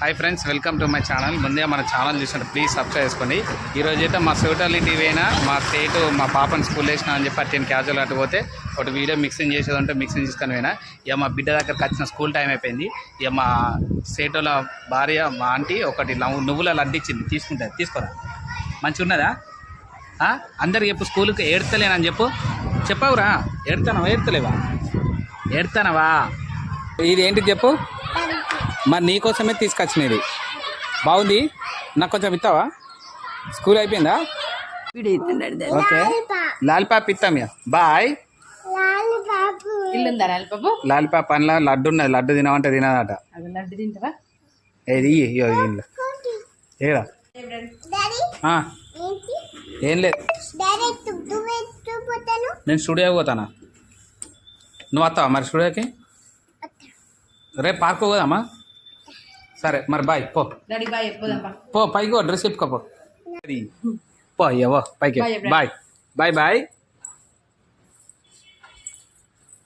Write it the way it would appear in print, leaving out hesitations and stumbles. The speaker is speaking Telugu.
Hi friends, welcome to my channel. ముందే మన ఛానల్ చూసినట్టు ప్లీజ్ సబ్స్క్రైబ్ చేసుకోండి. ఈరోజు అయితే మా సోటాలిటీ పోయినా మా స్టేట్ మా పాపని స్కూల్ వేసినా అని చెప్పి 10 క్యాజువల్ అటు పోతే ఒకటి వీడియో మిక్సింగ్ చేసేదంటే మిక్సింగ్ తీసుకొని పోయినా. ఇక మా బిడ్డ దగ్గరకు వచ్చిన స్కూల్ టైం అయిపోయింది. ఇక మా స్టేటోల భార్య మా ఆంటీ ఒకటి నువ్వుల లడ్డు ఇచ్చింది, తీసుకుంటుంది. తీసుకోరా, మంచిగా ఉన్నదా? అందరికి చెప్పు, స్కూల్కి ఏడ్తలేనని చెప్పవురా. ఏడ్తలేవా? ఏడ్తానవా? ఇది ఏంటి చెప్పు. మరి నీకోసమే తీసుకొచ్చినది. బాగుంది, నాకు కొంచెం ఇస్తావా? స్కూల్ అయిపోయిందా? ఓకే, లాలిపాప్ ఇస్తాం. బాయ్. లాలిపాప్ అనలా లడ్డు ఉన్నది, లడ్డు తినమంటే తినదట. ఏది ఇల్లు ఏడా? ఏం లేదు, నేను స్టూడియోకి పోతానా. నువ్వు వస్తావా మరి స్టూడియోకి? రేపు పార్క్ పోదామా? సరే మరి బాయ్. పో పైకి డ్రెస్ చెప్పుకోపో. పో అయ్యవో పైకి. Bye bye bye.